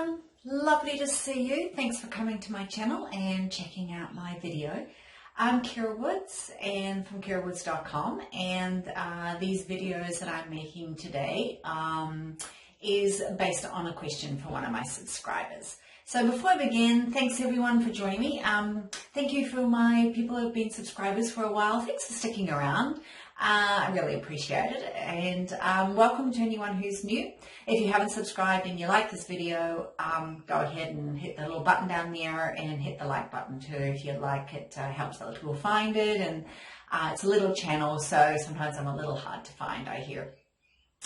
everyone, lovely to see you. Thanks for coming to my channel and checking out my video. I'm Kara Woods and from karawoods.com, and these videos that I'm making today is based on a question from one of my subscribers. So before I begin, thanks everyone for joining me. Thank you for my people who have been subscribers for a while. Thanks for sticking around. I really appreciate it, and welcome to anyone who's new. If you haven't subscribed and you like this video, go ahead and hit the little button down there and hit the like button too if you like. It helps other people find it, and it's a little channel, so sometimes I'm a little hard to find, I hear.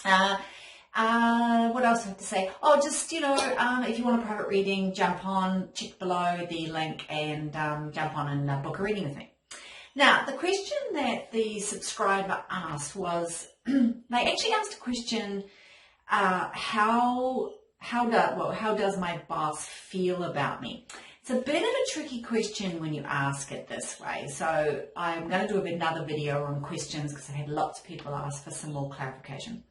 What else do I have to say? Oh, just, if you want a private reading, jump on, check below the link and jump on and book a reading with me. Now, the question that the subscriber asked was, they actually asked a question, how does my boss feel about me? It's a bit of a tricky question when you ask it this way. So I'm going to do another video on questions because I've had lots of people ask for some more clarification.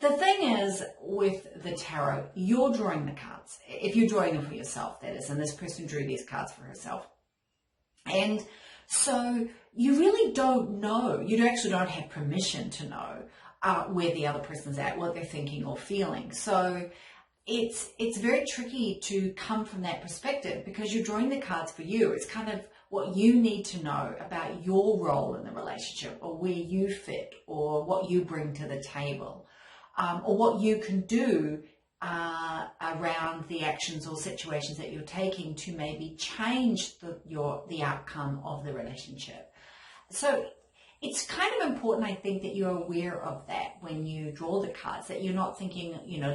The thing is, with the tarot, you're drawing the cards. If you're drawing them for yourself, that is, and this person drew these cards for herself. And so you really don't know, you actually don't have permission to know where the other person's at, what they're thinking or feeling. So it's very tricky to come from that perspective because you're drawing the cards for you. It's kind of what you need to know about your role in the relationship, or where you fit, or what you bring to the table, or what you can do around the actions or situations that you're taking to maybe change the outcome of the relationship. So it's kind of important, I think, that you're aware of that when you draw the cards, that you're not thinking,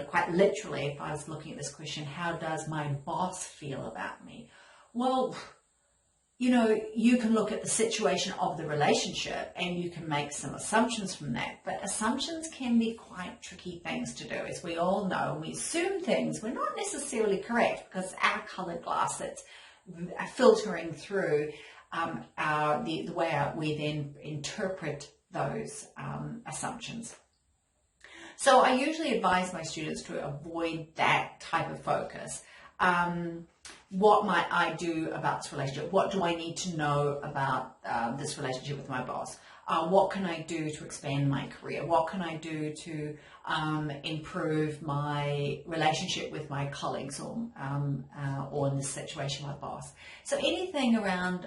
quite literally, if I was looking at this question, how does my boss feel about me? Well, you can look at the situation of the relationship and you can make some assumptions from that. But assumptions can be quite tricky things to do. As we all know, when we assume things, we're not necessarily correct because it's our colored glass that's filtering through the way we then interpret those assumptions. So I usually advise my students to avoid that type of focus. What might I do about this relationship? What do I need to know about this relationship with my boss? What can I do to expand my career? What can I do to improve my relationship with my colleagues, or in this situation, my boss? So anything around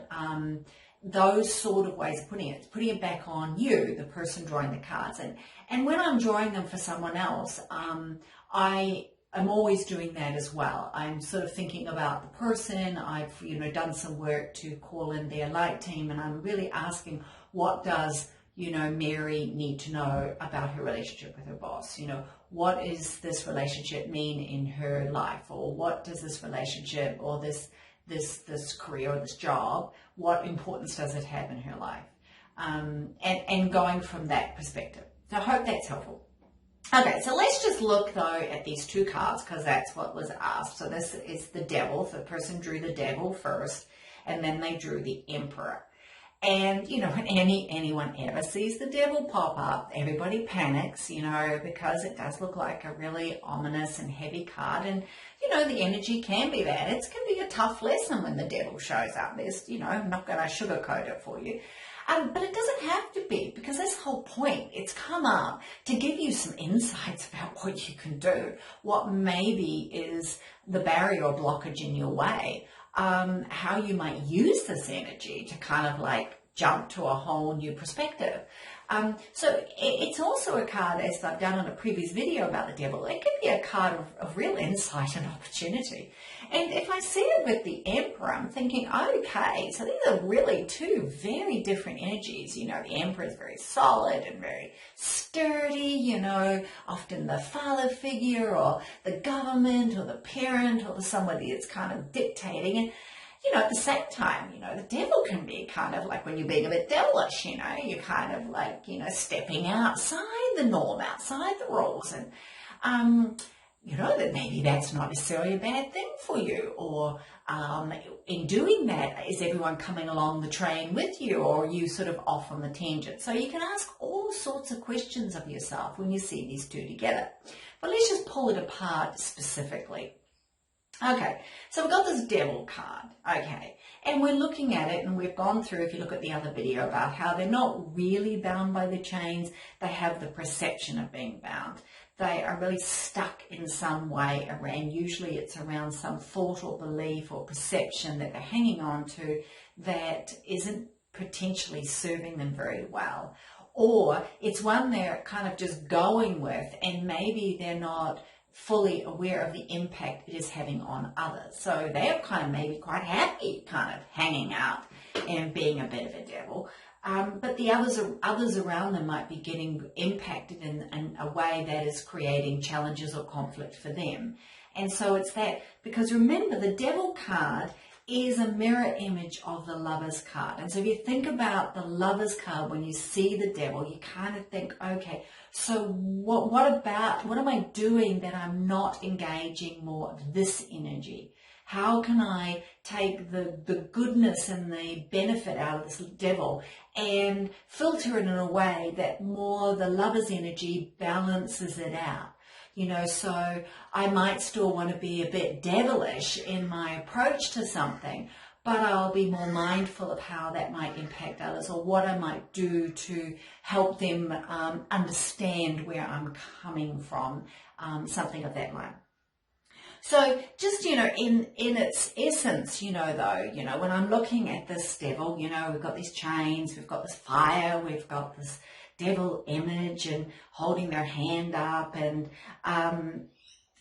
those sort of ways of putting it back on you, the person drawing the cards. And when I'm drawing them for someone else, I'm always doing that as well. I'm sort of thinking about the person. I've, done some work to call in their light team, and I'm really asking, what does, Mary need to know about her relationship with her boss? What is this relationship mean in her life? Or what does this relationship, or this career, or this job, what importance does it have in her life? And going from that perspective. So I hope that's helpful. Okay, so let's just look, though, at these two cards because that's what was asked. So this is the Devil. The person drew the Devil first, and then they drew the Emperor. And, when anyone ever sees the Devil pop up, everybody panics, because it does look like a really ominous and heavy card. And, the energy can be bad. It can be a tough lesson when the Devil shows up. There's, I'm not going to sugarcoat it for you. But it doesn't have to be, because this whole point, it's come up to give you some insights about what you can do, what maybe is the barrier or blockage in your way, how you might use this energy to kind of like jump to a whole new perspective. So it's also a card, as I've done on a previous video about the Devil, it can be a card of real insight and opportunity. And if I see it with the Emperor, I'm thinking, okay, so these are really two very different energies. The Emperor is very solid and very sturdy, often the father figure or the government or the parent or somebody that's kind of dictating. And at the same time, the Devil can be kind of like when you're being a bit devilish, you're kind of like, stepping outside the norm, outside the rules. And, that maybe that's not necessarily a bad thing for you. Or in doing that, is everyone coming along the train with you, or are you sort of off on the tangent? So you can ask all sorts of questions of yourself when you see these two together. But let's just pull it apart specifically. Okay, so we've got this devil card, okay, and we're looking at it, and we've gone through, if you look at the other video, about how they're not really bound by the chains, they have the perception of being bound. They are really stuck in some way around, usually it's around some thought or belief or perception that they're hanging on to that isn't potentially serving them very well. Or it's one they're kind of just going with, and maybe they're not fully aware of the impact it is having on others. So they're kind of maybe quite happy kind of hanging out and being a bit of a devil. But the others around them might be getting impacted in a way that is creating challenges or conflict for them. And so it's that, because remember, the devil card is a mirror image of the Lover's card. And so if you think about the Lover's card, when you see the devil, you kind of think, okay, so what am I doing that I'm not engaging more of this energy? How can I take the goodness and the benefit out of this devil and filter it in a way that more the Lover's energy balances it out? You know, so I might still want to be a bit devilish in my approach to something, but I'll be more mindful of how that might impact others, or what I might do to help them understand where I'm coming from, something of that line. So just, you know, in its essence, you know, though, you know, when I'm looking at this devil, you know, we've got these chains, we've got this fire, we've got this devil image and holding their hand up, and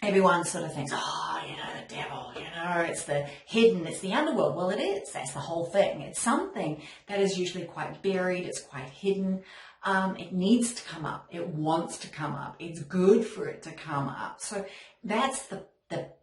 everyone sort of thinks, oh, you know, the devil, you know, it's the hidden, it's the underworld. Well, it is. That's the whole thing. It's something that is usually quite buried. It's quite hidden. It needs to come up. It wants to come up. It's good for it to come up. So that's the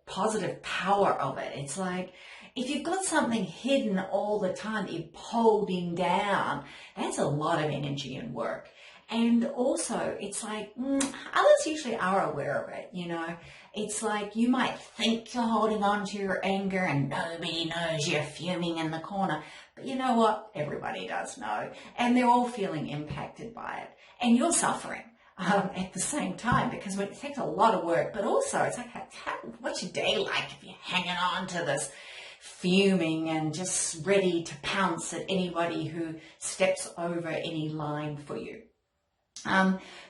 positive power of it. It's like, if you've got something hidden all the time that you're holding down, that's a lot of energy and work. And also, it's like, others usually are aware of it, you know. It's like you might think you're holding on to your anger and nobody knows you're fuming in the corner. But you know what? Everybody does know. And they're all feeling impacted by it. And you're suffering at the same time, because it takes a lot of work. But also, it's like, what's your day like if you're hanging on to this fuming and just ready to pounce at anybody who steps over any line for you?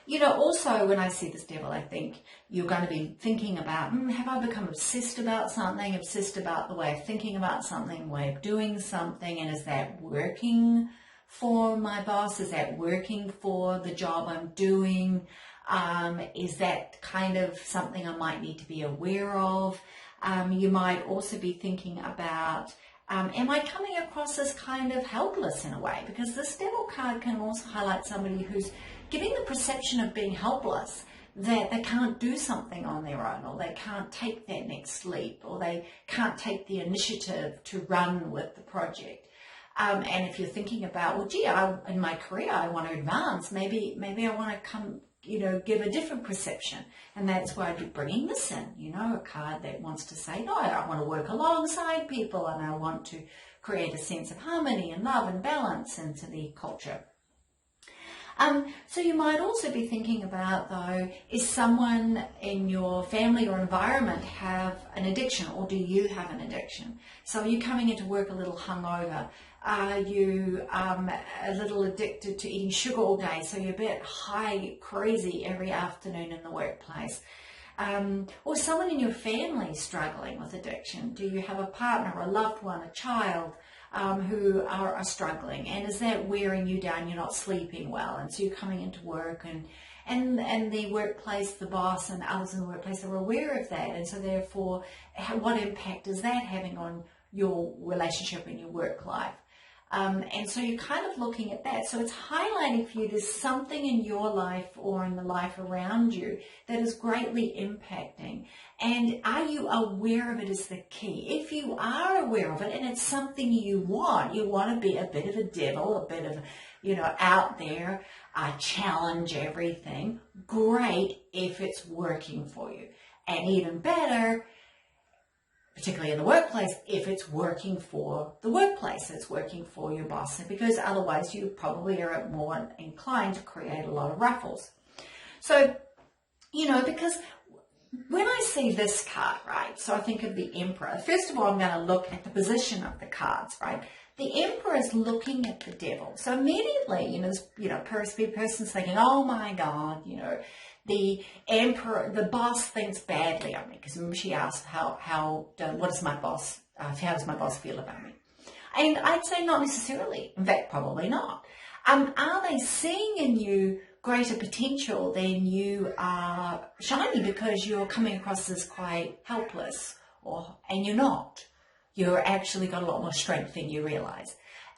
You know, also when I see this devil, I think you're going to be thinking about, have I become obsessed about something, obsessed about the way of thinking about something, way of doing something, and is that working for my boss? Is that working for the job I'm doing? Is that kind of something I might need to be aware of? You might also be thinking about, am I coming across as kind of helpless in a way? Because this devil card can also highlight somebody who's giving the perception of being helpless, that they can't do something on their own, or they can't take that next leap, or they can't take the initiative to run with the project. And if you're thinking about, well, gee, in my career, I want to advance, maybe I want to come, you know, give a different perception. And that's why I'd be bringing this in, you know, a card that wants to say, no, I want to work alongside people, and I want to create a sense of harmony and love and balance into the culture. So you might also be thinking about, though, is someone in your family or environment have an addiction, or do you have an addiction? So are you coming into work a little hungover? Are you a little addicted to eating sugar all day, so you're a bit high, crazy every afternoon in the workplace? Or someone in your family struggling with addiction. Do you have a partner, a loved one, a child who are struggling? And is that wearing you down? You're not sleeping well, and so you're coming into work, and the workplace, the boss and others in the workplace are aware of that, and so therefore, what impact is that having on your relationship and your work life? And so you're kind of looking at that. So it's highlighting for you there's something in your life or in the life around you that is greatly impacting. And are you aware of it is the key. If you are aware of it and it's something you want to be a bit of a devil, a bit of, you know, out there, challenge everything, great if it's working for you. And even better, particularly in the workplace, if it's working for the workplace, it's working for your boss, because otherwise you probably are more inclined to create a lot of ruffles. So, you know, because when I see this card, right, so I think of the Emperor. First of all, I'm going to look at the position of the cards, right? The Emperor is looking at the Devil. So immediately, this, person's thinking, oh my God, the Emperor, the boss thinks badly of me. Because remember she asked, how does my boss feel about me? And I'd say not necessarily. In fact, probably not. Are they seeing in you greater potential than you are shiny because you're coming across as quite helpless, and you're not? You're actually got a lot more strength than you realize.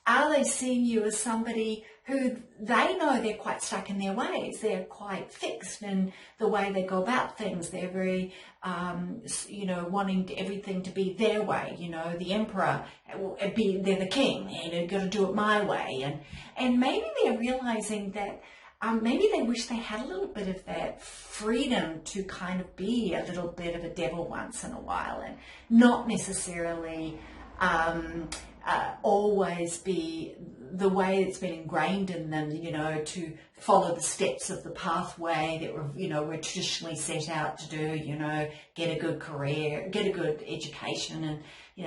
Are they seeing you as somebody who they know they're quite stuck in their ways? They're quite fixed in the way they go about things. They're very, wanting everything to be their way. The Emperor, they're the king. They've got to do it my way. And maybe they're realizing that maybe they wish they had a little bit of that freedom to kind of be a little bit of a devil once in a while, and not necessarily always be the way it's been ingrained in them, to follow the steps of the pathway that we're traditionally set out to do, get a good career, get a good education, and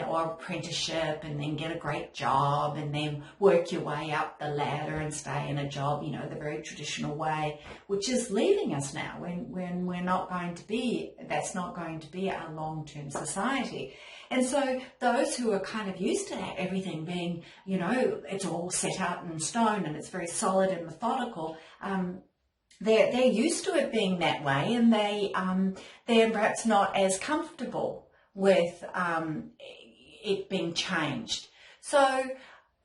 or apprenticeship, and then get a great job, and then work your way up the ladder and stay in a job, the very traditional way, which is leaving us now when we're not going to be, that's not going to be our long-term society. And so those who are kind of used to that, everything being, it's all set out in stone and it's very solid and methodical, they're used to it being that way, and they're perhaps not as comfortable with it being changed. So,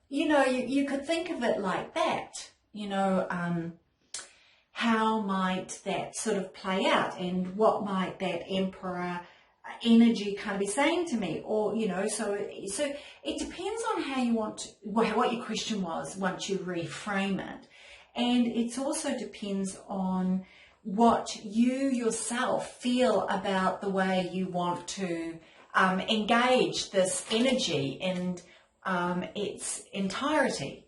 you could think of it like that, how might that sort of play out, and what might that Emperor energy kind of be saying to me? Or, so it depends on how you want what your question was once you reframe it. And it also depends on what you yourself feel about the way you want to engage this energy in its entirety.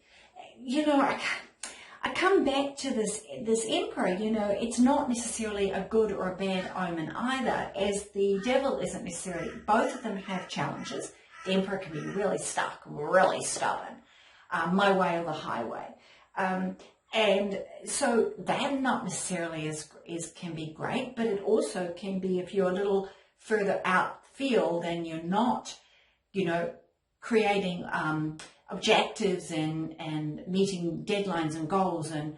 I come back to this Emperor, it's not necessarily a good or a bad omen either, as the Devil isn't necessarily. Both of them have challenges. The Emperor can be really stuck, really stubborn, my way or the highway. And so that not necessarily can be great, but it also can be, if you're a little further outfield and you're not, creating objectives and meeting deadlines and goals, and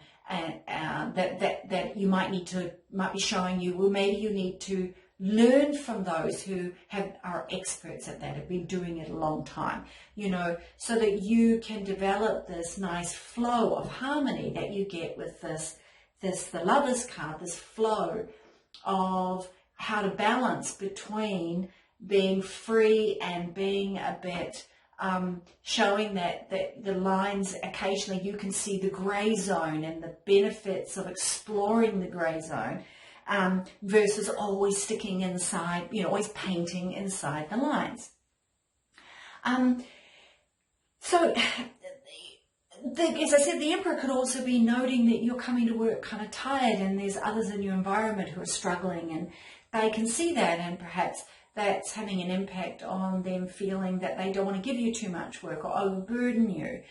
that you might be showing you, well, maybe you need to learn from those who are experts at that, have been doing it a long time, so that you can develop this nice flow of harmony that you get with the Lover's card, this flow of how to balance between being free and being a bit showing that the lines, occasionally you can see the grey zone and the benefits of exploring the grey zone, versus always sticking inside, always painting inside the lines. So, as I said, the Emperor could also be noting that you're coming to work kind of tired, and there's others in your environment who are struggling, and they can see that, and perhaps that's having an impact on them feeling that they don't want to give you too much work or overburden you.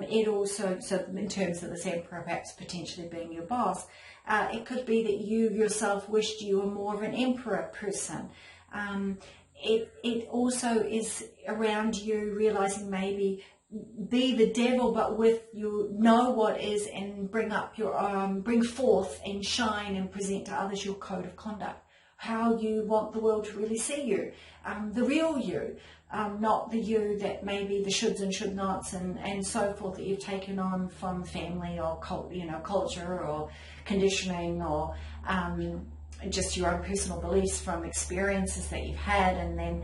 It also, so in terms of this Emperor perhaps potentially being your boss, it could be that you yourself wished you were more of an Emperor person. It also is around you realizing maybe be the Devil, but with know what is, and bring forth and shine and present to others your code of conduct, how you want the world to really see you, the real you, not the you that maybe the shoulds and should nots and so forth that you've taken on from family or culture or conditioning, or just your own personal beliefs from experiences that you've had, and then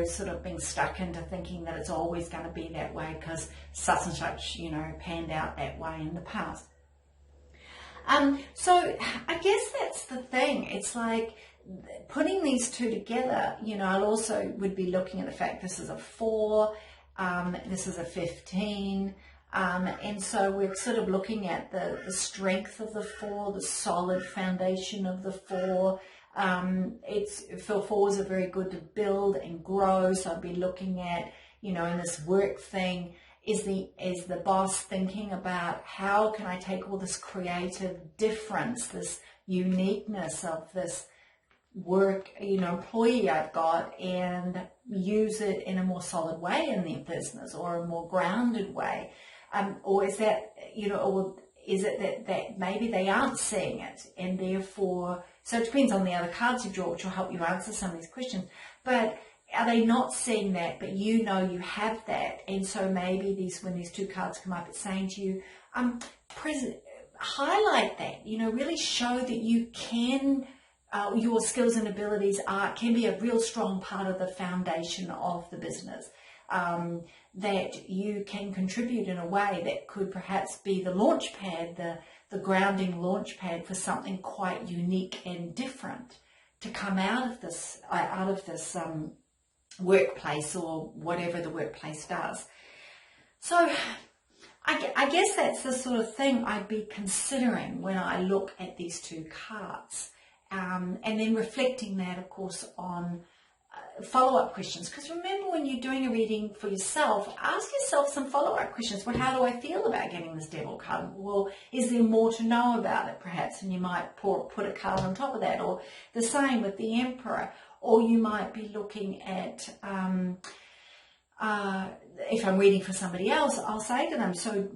sort of being stuck into thinking that it's always going to be that way because such and such panned out that way in the past. So I guess that's the thing. It's like putting these two together, I also would be looking at the fact this is a 4, this is a 15, and so we're sort of looking at the strength of the 4, the solid foundation of the 4, It's for fours are very good to build and grow. So I'd be looking at, in this work thing, is the boss thinking about how can I take all this creative difference, this uniqueness of this work, employee I've got, and use it in a more solid way in their business, or a more grounded way, or is that, or is it that maybe they aren't seeing it, and therefore, so it depends on the other cards you draw, which will help you answer some of these questions, but are they not seeing that, but you have that, and so maybe when these two cards come up, it's saying to you, highlight that, really show that you can, your skills and abilities can be a real strong part of the foundation of the business, that you can contribute in a way that could perhaps be the launch pad, the grounding launch pad for something quite unique and different to come out of this workplace, or whatever the workplace does. So I guess that's the sort of thing I'd be considering when I look at these two cards. And then reflecting that, of course, on follow-up questions. Because remember, when you're doing a reading for yourself, ask yourself some follow-up questions. Well, how do I feel about getting this Devil card? Well, is there more to know about it, perhaps? And you might put a card on top of that. Or the same with the Emperor. Or you might be looking at, if I'm reading for somebody else, I'll say to them, so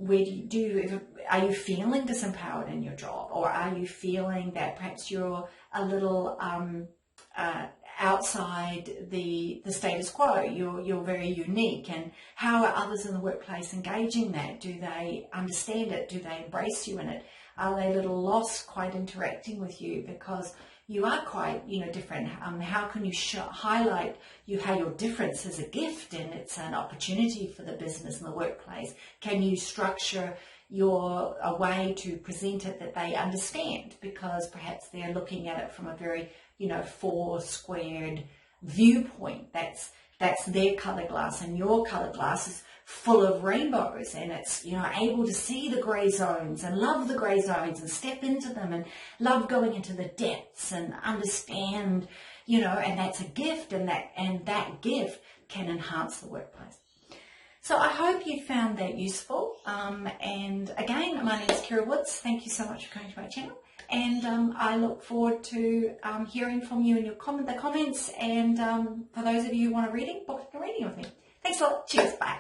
are you feeling disempowered in your job? Or are you feeling that perhaps you're a little outside the status quo? You're very unique, and how are others in the workplace engaging that? Do they understand it? Do they embrace you in it? Are they a little lost quite interacting with you because you are quite, different? How can you highlight how your difference is a gift and it's an opportunity for the business and the workplace? Can you structure a way to present it that they understand, because perhaps they're looking at it from a very, four squared viewpoint. That's their color glass, and your color glass is full of rainbows, and it's, able to see the gray zones and love the gray zones and step into them and love going into the depths and understand, and that's a gift, and that gift can enhance the workplace. So I hope you found that useful. And again, my name is Kira Woods. Thank you so much for coming to my channel. And I look forward to hearing from you in the comments. And for those of you who want a reading, book a reading with me. Thanks a lot. Cheers. Bye.